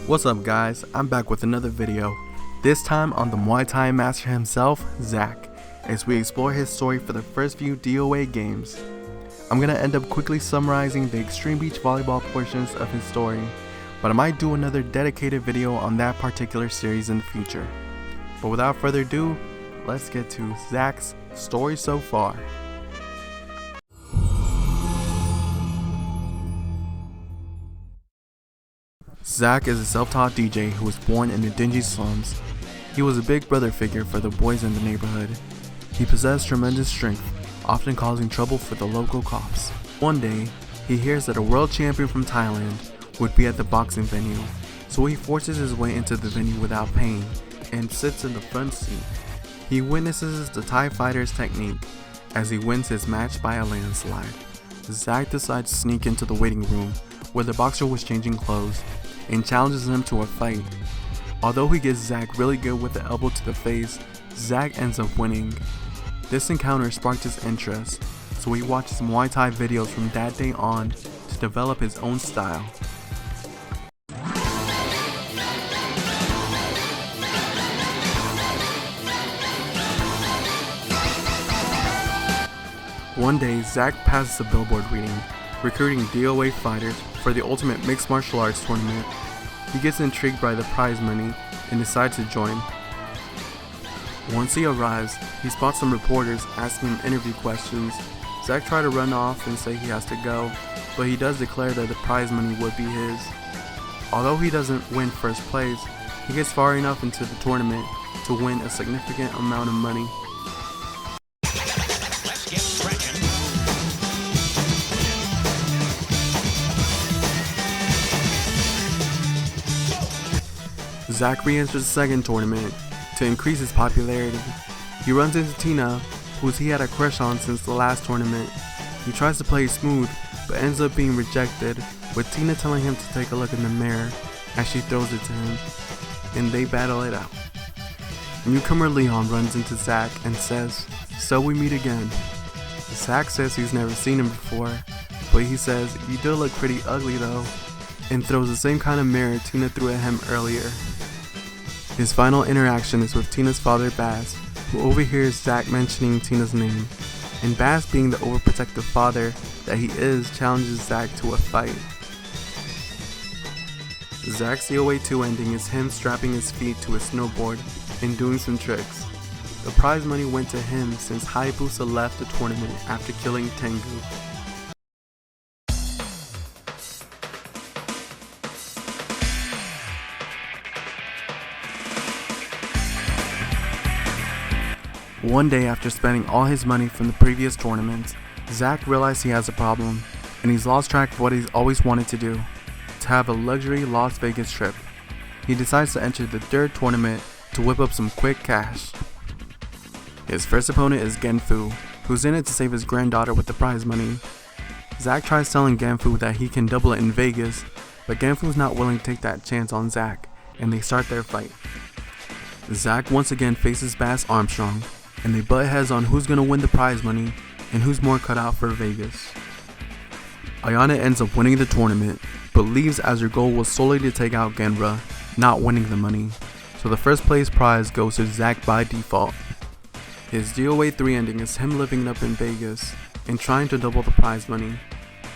What's up guys, I'm back with another video, this time on the Muay Thai master himself, Zack, as we explore his story for the first few DOA games. I'm gonna end up quickly summarizing the Extreme Beach Volleyball portions of his story, but I might do another dedicated video on that particular series in the future. But without further ado, let's get to Zack's story so far. Zack is a self-taught DJ who was born in the dingy slums. He was a big brother figure for the boys in the neighborhood. He possessed tremendous strength, often causing trouble for the local cops. One day, he hears that a world champion from Thailand would be at the boxing venue, so he forces his way into the venue without paying and sits in the front seat. He witnesses the Thai fighter's technique as he wins his match by a landslide. Zack decides to sneak into the waiting room where the boxer was changing clothes and challenges him to a fight. Although he gets Zack really good with the elbow to the face, Zack ends up winning. This encounter sparked his interest, so he watches Muay Thai videos from that day on to develop his own style. One day, Zack passes a billboard reading, recruiting DOA fighters for the Ultimate Mixed Martial Arts Tournament. He gets intrigued by the prize money and decides to join. Once he arrives, he spots some reporters asking him interview questions. Zack tries to run off and say he has to go, but he does declare that the prize money would be his. Although he doesn't win first place, he gets far enough into the tournament to win a significant amount of money. Zack re-enters the second tournament to increase his popularity. He runs into Tina, who he had a crush on since the last tournament. He tries to play smooth, but ends up being rejected, with Tina telling him to take a look in the mirror as she throws it to him, and they battle it out. Newcomer Leon runs into Zack and says, "So we meet again." Zack says he's never seen him before, but he says, "You do look pretty ugly though," and throws the same kind of mirror Tina threw at him earlier. His final interaction is with Tina's father Baz, who overhears Zack mentioning Tina's name, and Baz, being the overprotective father that he is, challenges Zack to a fight. Zack's DOA 2 ending is him strapping his feet to a snowboard and doing some tricks. The prize money went to him since Hayabusa left the tournament after killing Tengu. One day after spending all his money from the previous tournaments, Zack realizes he has a problem, and he's lost track of what he's always wanted to do, to have a luxury Las Vegas trip. He decides to enter the third tournament to whip up some quick cash. His first opponent is Genfu, who's in it to save his granddaughter with the prize money. Zack tries telling Genfu that he can double it in Vegas, but Genfu's not willing to take that chance on Zack, and they start their fight. Zack once again faces Baz Armstrong, and they butt heads on who's gonna win the prize money and who's more cut out for Vegas. Ayana ends up winning the tournament, but leaves as her goal was solely to take out Genra, not winning the money, so the first place prize goes to Zack by default. His DOA 3 ending is him living up in Vegas and trying to double the prize money.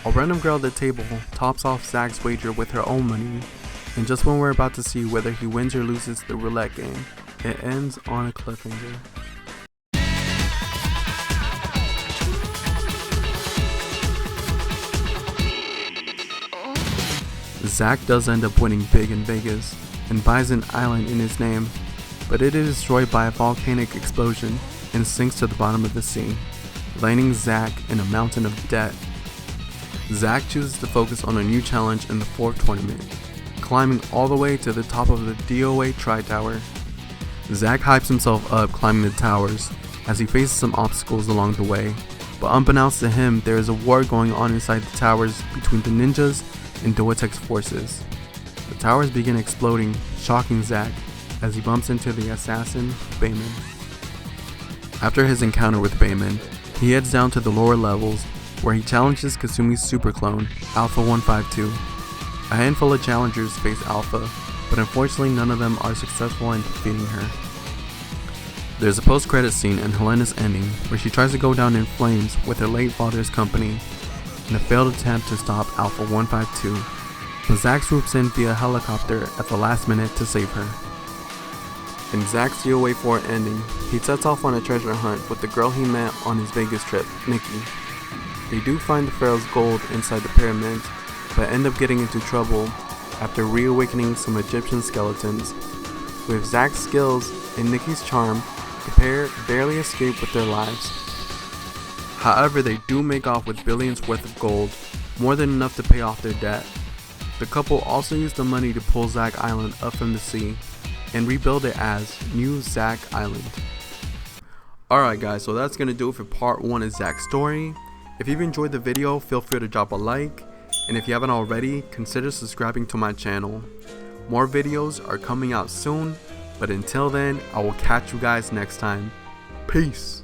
A random girl at the table tops off Zack's wager with her own money, and just when we're about to see whether he wins or loses the roulette game, it ends on a cliffhanger. Zack does end up winning big in Vegas and buys an island in his name, but it is destroyed by a volcanic explosion and sinks to the bottom of the sea, landing Zack in a mountain of debt. Zack chooses to focus on a new challenge in the fourth tournament, climbing all the way to the top of the DOA Tri-Tower. Zack hypes himself up climbing the towers as he faces some obstacles along the way, but unbeknownst to him, there is a war going on inside the towers between the ninjas and Doatek's forces. The towers begin exploding, shocking Zack as he bumps into the assassin, Bayman. After his encounter with Bayman, he heads down to the lower levels where he challenges Kasumi's super clone, Alpha 152. A handful of challengers face Alpha, but unfortunately none of them are successful in defeating her. There's a post-credit scene in Helena's ending where she tries to go down in flames with her late father's company in a failed attempt to stop Alpha 152, but Zack swoops in via helicopter at the last minute to save her. In Zack's DOA 4 ending, he sets off on a treasure hunt with the girl he met on his Vegas trip, Nikki. They do find the Pharaoh's gold inside the pyramids, but end up getting into trouble after reawakening some Egyptian skeletons. With Zack's skills and Nikki's charm, the pair barely escape with their lives. However, they do make off with billions worth of gold, more than enough to pay off their debt. The couple also use the money to pull Zack Island up from the sea and rebuild it as New Zack Island. Alright guys, so that's gonna do it for part 1 of Zack's story. If you've enjoyed the video, feel free to drop a like, and if you haven't already, consider subscribing to my channel. More videos are coming out soon, but until then, I will catch you guys next time. Peace!